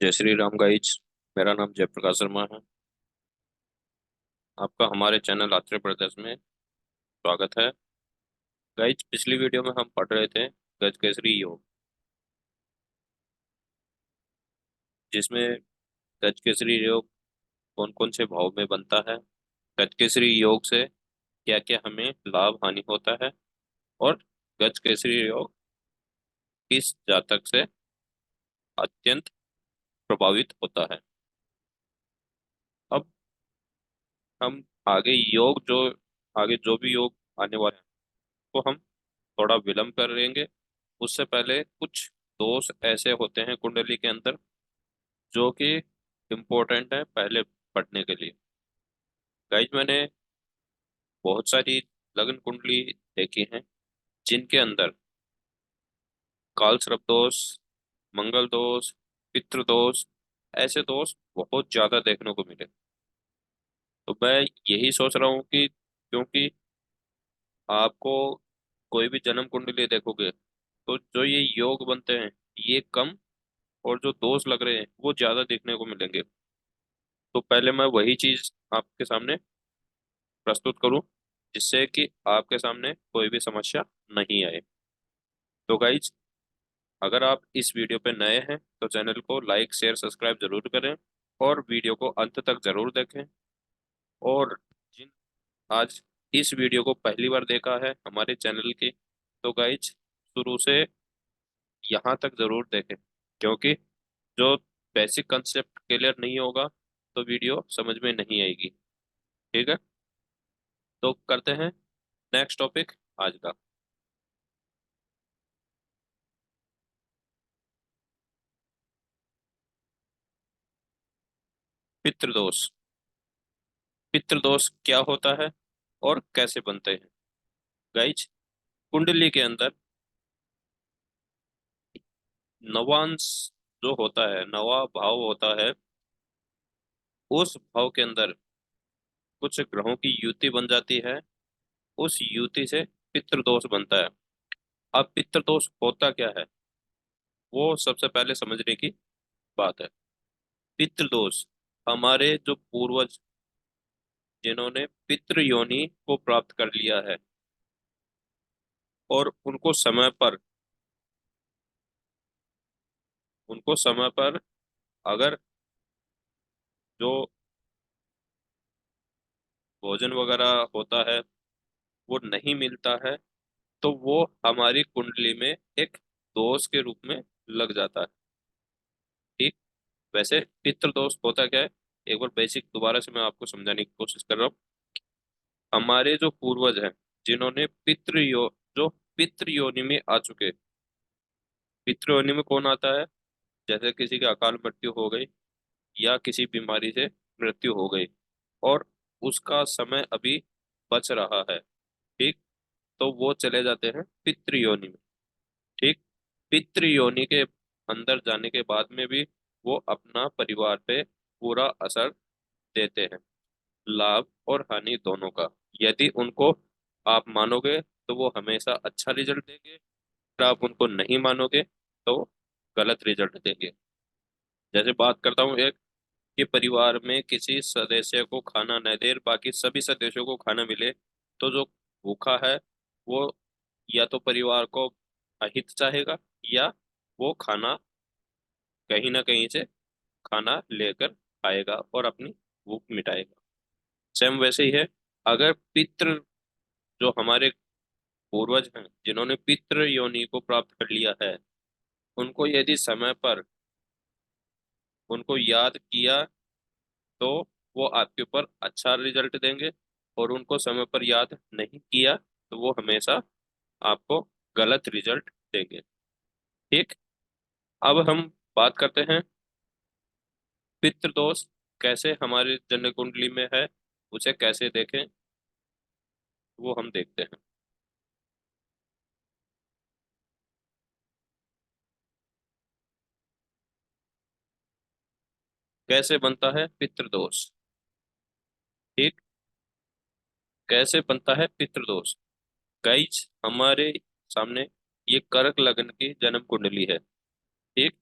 जय श्री राम गाइज। मेरा नाम जयप्रकाश शर्मा है। आपका हमारे चैनल आत्रेय प्रदेश में स्वागत है। गाइज, पिछली वीडियो में हम पढ़ रहे थे गजकेसरी योग, जिसमें गजकेसरी योग कौन कौन से भाव में बनता है, गजकेसरी योग से क्या क्या हमें लाभ हानि होता है, और गजकेसरी योग किस जातक से अत्यंत प्रभावित होता है। अब हम आगे जो भी योग आने वाले हैं वो हम थोड़ा विलंब कर लेंगे। उससे पहले कुछ दोष ऐसे होते हैं कुंडली के अंदर जो कि इम्पोर्टेंट है पहले पढ़ने के लिए। गाइज, मैंने बहुत सारी लग्न कुंडली देखी हैं जिनके अंदर काल सर्प दोष, मंगल दोष, पितृ दोष, ऐसे दोष बहुत ज्यादा देखने को मिले। तो मैं यही सोच रहा हूँ कि क्योंकि आपको कोई भी जन्म कुंडली देखोगे तो जो ये योग बनते हैं ये कम, और जो दोष लग रहे हैं वो ज्यादा देखने को मिलेंगे। तो पहले मैं वही चीज आपके सामने प्रस्तुत करूं जिससे कि आपके सामने कोई भी समस्या नहीं आए। तो गाइज, अगर आप इस वीडियो पे नए हैं तो चैनल को लाइक शेयर सब्सक्राइब जरूर करें और वीडियो को अंत तक जरूर देखें। और जिन आज इस वीडियो को पहली बार देखा है हमारे चैनल की, तो गाइज शुरू से यहाँ तक जरूर देखें, क्योंकि जो बेसिक कंसेप्ट क्लियर नहीं होगा तो वीडियो समझ में नहीं आएगी। ठीक है, तो करते हैं नेक्स्ट टॉपिक आज का। पितृदोष। पितृदोष क्या होता है और कैसे बनते हैं? गाइज, कुंडली के अंदर नवांश जो होता है, नवा भाव होता है, उस भाव के अंदर कुछ ग्रहों की युति बन जाती है। उस युति से पितृदोष बनता है। अब पितृदोष होता क्या है वो सबसे पहले समझने की बात है। पितृदोष हमारे जो पूर्वज जिन्होंने पितृ योनि को प्राप्त कर लिया है और उनको समय पर अगर जो भोजन वगैरह होता है वो नहीं मिलता है तो वो हमारी कुंडली में एक दोष के रूप में लग जाता है। ठीक। वैसे पितृ दोष होता क्या है, एक बार बेसिक दोबारा से मैं आपको समझाने की कोशिश कर रहा हूँ। हमारे जो पूर्वज हैं जिन्होंने जो पितृ योनि में आ चुके, पितृ योनि में कौन आता है? जैसे किसी की अकाल मृत्यु हो गई या किसी बीमारी से मृत्यु हो गई और उसका समय अभी बच रहा है, ठीक, तो वो चले जाते हैं पितृ योनि में। ठीक। पितृ योनि के अंदर जाने के बाद में भी वो अपना परिवार पे पूरा असर देते हैं, लाभ और हानि दोनों का। यदि उनको आप मानोगे तो वो हमेशा अच्छा रिजल्ट देंगे, अगर आप उनको नहीं मानोगे तो गलत रिजल्ट देंगे। जैसे बात करता हूँ एक, कि परिवार में किसी सदस्य को खाना न दे, बाकी सभी सदस्यों को खाना मिले, तो जो भूखा है वो या तो परिवार को अहित चाहेगा या वो खाना कहीं ना कहीं से खाना लेकर आएगा और अपनी भूख मिटाएगा। सेम वैसे ही है, अगर पितृ जो हमारे पूर्वज हैं जिन्होंने पितृ योनि को प्राप्त कर लिया है, उनको यदि समय पर उनको याद किया तो वो आपके ऊपर अच्छा रिजल्ट देंगे, और उनको समय पर याद नहीं किया तो वो हमेशा आपको गलत रिजल्ट देंगे। ठीक। अब हम बात करते हैं पितृदोष कैसे हमारे जन्म कुंडली में है, उसे कैसे देखें वो हम देखते हैं। कैसे बनता है पितृदोष? ठीक। कैसे बनता है पितृदोष? गाइज, हमारे सामने ये कर्क लग्न की जन्म कुंडली है। ठीक।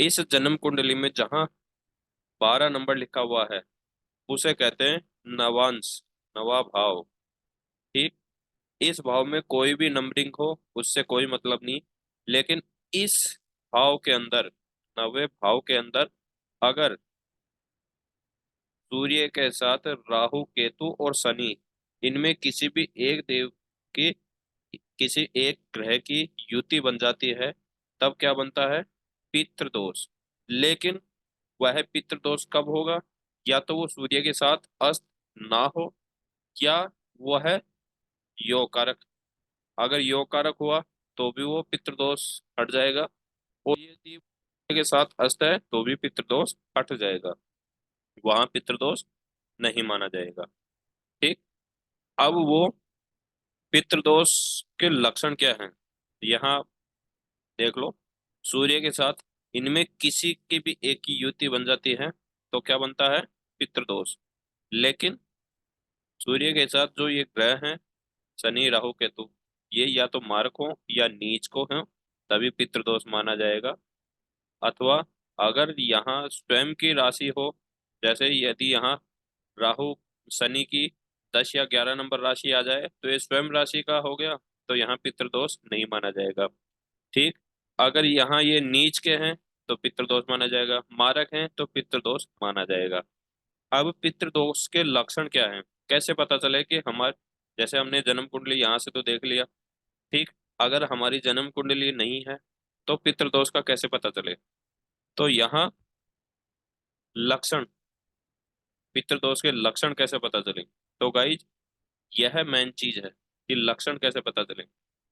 इस जन्म कुंडली में जहां 12 नंबर लिखा हुआ है उसे कहते हैं नवांश, नवा भाव। ठीक। इस भाव में कोई भी नंबरिंग हो उससे कोई मतलब नहीं, लेकिन इस भाव के अंदर, नवे भाव के अंदर, अगर सूर्य के साथ राहु केतु और शनि, इनमें किसी भी एक देव की, किसी एक ग्रह की युति बन जाती है, तब क्या बनता है? पितृदोष। लेकिन वह पितृदोष कब होगा? या तो वो सूर्य के साथ अस्त ना हो, या वह योग कारक। अगर योग कारक हुआ तो भी वो पितृदोष हट जाएगा, और यदि सूर्य के साथ अस्त है तो भी पितृदोष हट जाएगा, वहां पितृदोष नहीं माना जाएगा। ठीक। अब वो पितृदोष के लक्षण क्या हैं, यहाँ देख लो। सूर्य के साथ इनमें किसी की भी एक की युति बन जाती है तो क्या बनता है? पितृदोष। लेकिन सूर्य के साथ जो ये ग्रह हैं, शनि राहु केतु, ये या तो मारक हो या नीच को हो, तभी पितृदोष माना जाएगा। अथवा अगर यहाँ स्वयं की राशि हो, जैसे यदि यहाँ राहु शनि की 10 या 11 नंबर राशि आ जाए तो ये स्वयं राशि का हो गया, तो यहाँ पितृदोष नहीं माना जाएगा। ठीक। अगर यहाँ ये नीच के हैं तो पितृदोष माना जाएगा, मारक हैं तो पितृदोष माना जाएगा। अब पितृदोष के लक्षण क्या हैं, कैसे पता चले कि हमारे, जैसे हमने जन्म कुंडली यहाँ से तो देख लिया। ठीक। अगर हमारी जन्म कुंडली नहीं है तो पितृदोष का कैसे पता चले? तो यहाँ लक्षण, पितृदोष के लक्षण कैसे पता चले? तो गाइज, यह मेन चीज है कि लक्षण कैसे पता चले।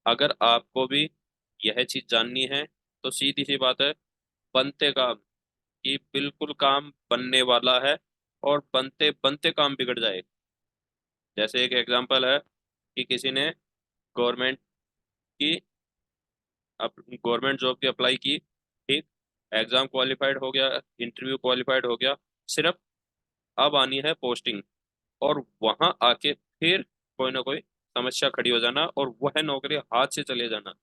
अगर आपको भी यह चीज जाननी है तो सीधी सी बात है, बनते काम, कि बिल्कुल काम बनने वाला है और बनते बनते काम बिगड़ जाए। जैसे एक एग्जांपल है कि किसी ने गवर्नमेंट की, गवर्नमेंट जॉब की अप्लाई की। ठीक। एग्जाम क्वालिफाइड हो गया, इंटरव्यू क्वालिफाइड हो गया, सिर्फ अब आनी है पोस्टिंग, और वहां आके फिर कोई ना कोई समस्या खड़ी हो जाना और वह नौकरी हाथ से चले जाना,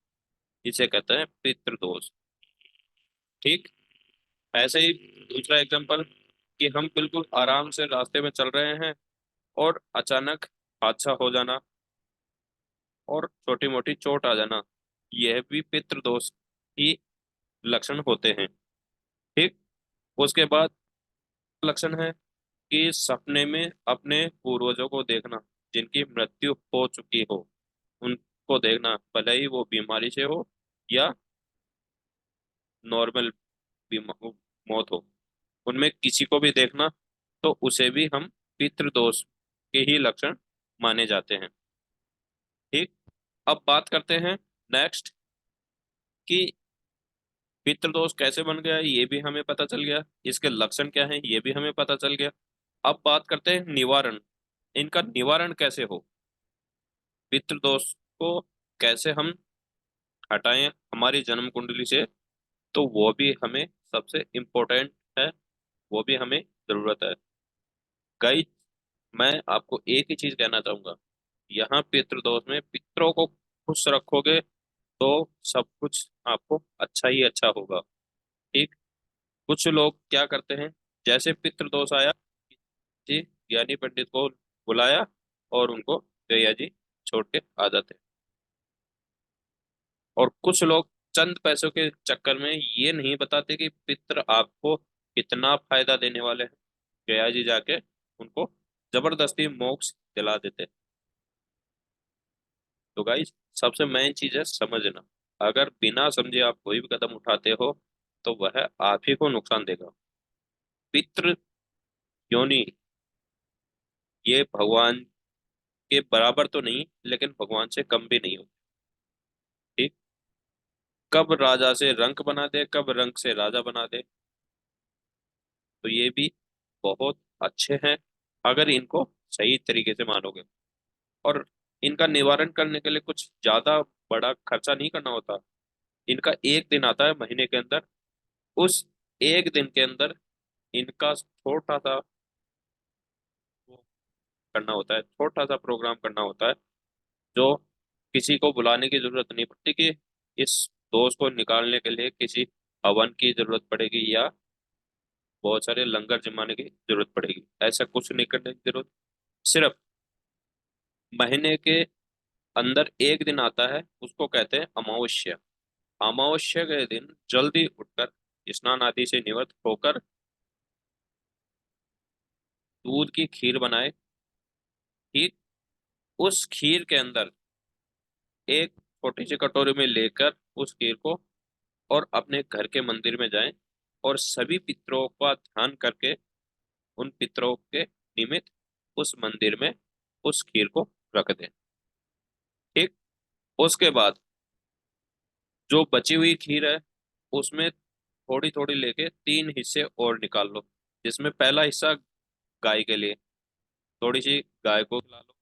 इसे कहते हैं पितृदोष। ठीक। ऐसे ही दूसरा एग्जांपल, कि हम बिल्कुल आराम से रास्ते में चल रहे हैं और अचानक हादसा हो जाना और छोटी मोटी चोट आ जाना, यह भी पितृदोष की लक्षण होते हैं। ठीक। उसके बाद लक्षण है कि सपने में अपने पूर्वजों को देखना, जिनकी मृत्यु हो चुकी हो, उनको देखना, भले ही वो बीमारी से हो या नॉर्मल मौत हो, उनमें किसी को भी देखना, तो उसे भी हम पितृदोष के ही लक्षण माने जाते हैं। ठीक। अब बात करते हैं नेक्स्ट, कि पितृदोष कैसे बन गया ये भी हमें पता चल गया, इसके लक्षण क्या हैं ये भी हमें पता चल गया। अब बात करते हैं निवारण, इनका निवारण कैसे हो, पितृदोष को कैसे हम हटाएं हमारी जन्म कुंडली से, तो वो भी हमें सबसे इम्पोर्टेंट है, वो भी हमें जरूरत है। गाइस, मैं आपको एक ही चीज कहना चाहूंगा, यहाँ पितृदोष में पितरों को खुश रखोगे तो सब कुछ आपको अच्छा ही अच्छा होगा। ठीक। कुछ लोग क्या करते हैं, जैसे पितृदोष आया जी, ज्ञानी पंडित को बुलाया और उनको गैया जी छोड़ के आ जाते हैं। और कुछ लोग चंद पैसों के चक्कर में ये नहीं बताते कि पितृ आपको कितना फायदा देने वाले हैं, गया जी जाके उनको जबरदस्ती मोक्ष दिला देते हैं। तो गाइस, सबसे मेन चीज है समझना, अगर बिना समझे आप कोई भी कदम उठाते हो तो वह आप ही को नुकसान देगा। पितृ योनि, ये भगवान के बराबर तो नहीं लेकिन भगवान से कम भी नहीं होती। ठीक। कब राजा से रंक बना दे, कब रंक से राजा बना दे, तो ये भी बहुत अच्छे हैं अगर इनको सही तरीके से मानोगे। और इनका निवारण करने के लिए कुछ ज्यादा बड़ा खर्चा नहीं करना होता। इनका एक दिन आता है महीने के अंदर, उस एक दिन के अंदर इनका छोटा सा वो करना होता है, छोटा सा प्रोग्राम करना होता है, जो किसी को बुलाने की जरूरत नहीं पड़ती कि इस दोष को निकालने के लिए किसी हवन की जरूरत पड़ेगी या बहुत सारे लंगर जमाने की जरूरत पड़ेगी। ऐसा कुछ नहीं करने की जरूरत। सिर्फ महीने के अंदर एक दिन आता है, उसको कहते हैं अमावस्या। अमावस्या के दिन जल्दी उठकर स्नान आदि से निवृत्त होकर दूध की खीर बनाए। ठीक। उस खीर के अंदर एक छोटी सी कटोरी में लेकर उस खीर को और अपने घर के मंदिर में जाएं और सभी पितरों का ध्यान करके उन पितरों के निमित्त उस मंदिर में उस खीर को रख दें। ठीक। उसके बाद जो बची हुई खीर है उसमें थोड़ी थोड़ी लेके तीन हिस्से और निकाल लो, जिसमें पहला हिस्सा गाय के लिए, थोड़ी सी गाय को खिला लो।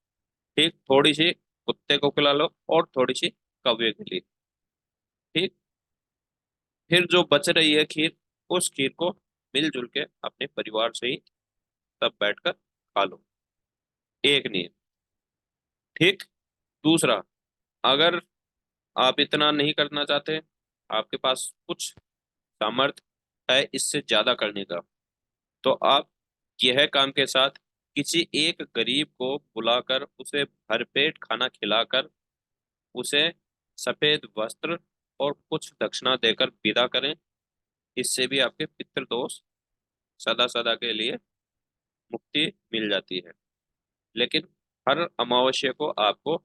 ठीक। थोड़ी सी कुत्ते को खिला लो और थोड़ी सी कौवे के लिए। ठीक। फिर जो बच रही है खीर, उस खीर को मिलजुल के अपने परिवार से ही सब बैठकर खा लो। एक नियम। ठीक। दूसरा, अगर आप इतना नहीं करना चाहते, आपके पास कुछ सामर्थ्य है इससे ज्यादा करने का, तो आप यह काम के साथ किसी एक गरीब को बुलाकर उसे भरपेट खाना खिलाकर उसे सफेद वस्त्र और कुछ दक्षिणा देकर विदा करें। इससे भी आपके पितृदोष सदा सदा के लिए मुक्ति मिल जाती है। लेकिन हर अमावस्या को आपको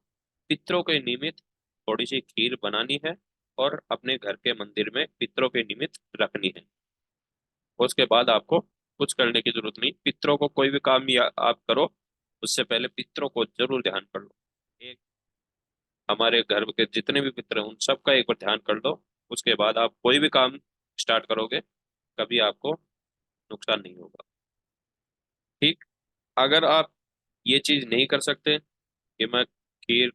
पितरों के निमित्त थोड़ी सी खीर बनानी है और अपने घर के मंदिर में पितरों के निमित्त रखनी है। उसके बाद आपको कुछ करने की जरूरत नहीं। पितरों को कोई भी काम या आप करो, उससे पहले पितरों को जरूर ध्यान कर लो। एक, हमारे घर के जितने भी पितर हैं उन सबका एक बार ध्यान कर लो। उसके बाद आप कोई भी काम स्टार्ट करोगे, कभी आपको नुकसान नहीं होगा। ठीक। अगर आप ये चीज नहीं कर सकते कि मैं खीर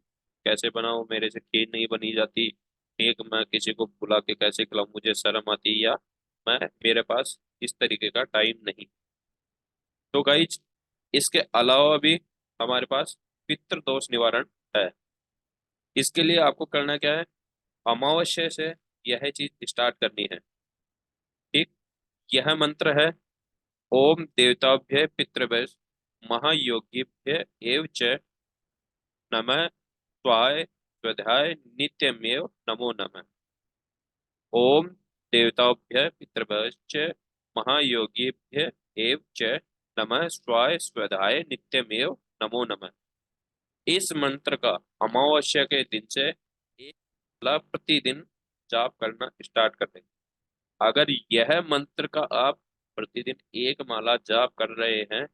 कैसे बनाऊं, मेरे से खीर नहीं बनी जाती, एक मैं किसी को बुला के कैसे खिलाऊं, मुझे शर्म आती है, या मैं मेरे पास इस तरीके का टाइम नहीं, तो गाइज इसके अलावा भी हमारे पास पितृ दोष निवारण है। इसके लिए आपको करना क्या है, अमावस्या से यह चीज स्टार्ट करनी है। ठीक। यह मंत्र है, ओम देवताभ्य पितृभ्य महायोगिभ्य एव च नमः स्वाय स्वाध्याय नित्यमेव नमो नमः। ओम देवताभ्य पितृभ्य महायोगिभ्य एव च नमः स्वाय स्वाध्याय नित्यमेव नमो नमः। इस मंत्र का अमावस्या के दिन से एक माला प्रतिदिन जाप करना स्टार्ट कर दें। अगर यह मंत्र का आप प्रतिदिन एक माला जाप कर रहे हैं,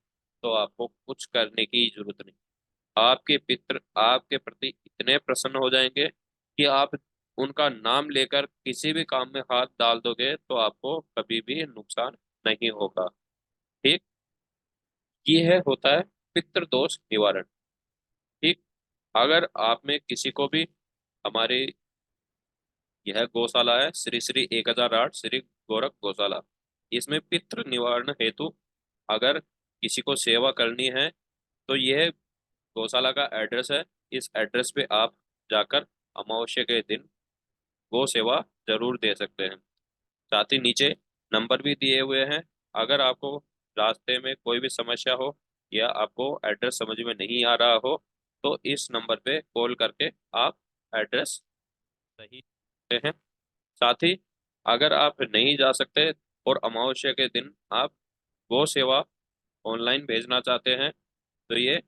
तो आपको कुछ करने की जरूरत नहीं। आपके पितृ आपके प्रति इतने प्रसन्न हो जाएंगे कि आप उनका नाम लेकर किसी भी काम में हाथ डाल दोगे तो आपको कभी भी नुकसान नहीं होगा। ठीक। यह होता है पितृदोष निवारण। ठीक। अगर आप में किसी को भी, हमारी यह गौशाला है श्री श्री 1008 श्री गोरख गौशाला, इसमें पितृ निवारण हेतु अगर किसी को सेवा करनी है तो यह गौशाला का एड्रेस है। इस एड्रेस पे आप जाकर अमावस्या के दिन गौ सेवा जरूर दे सकते हैं। साथ ही नीचे नंबर भी दिए हुए हैं। अगर आपको रास्ते में कोई भी समस्या हो या आपको एड्रेस समझ में नहीं आ रहा हो, तो इस नंबर पे कॉल करके आप एड्रेस सही सकते हैं। साथ ही अगर आप नहीं जा सकते और अमावस्या के दिन आप गौ सेवा ऑनलाइन भेजना चाहते हैं, तो ये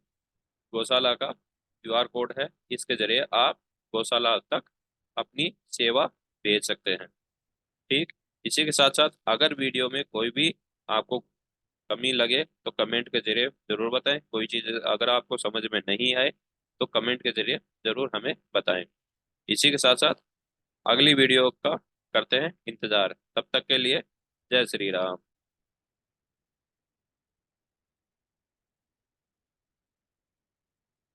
गौशाला का क्यूआर कोड है, इसके जरिए आप गौशाला तक अपनी सेवा भेज सकते हैं। ठीक। इसी के साथ साथ अगर वीडियो में कोई भी आपको कमी लगे तो कमेंट के जरिए जरूर बताएं। कोई चीज़ अगर आपको समझ में नहीं आए तो कमेंट के जरिए जरूर हमें बताएं। इसी के साथ साथ अगली वीडियो का करते हैं इंतजार। तब तक के लिए जय श्री राम।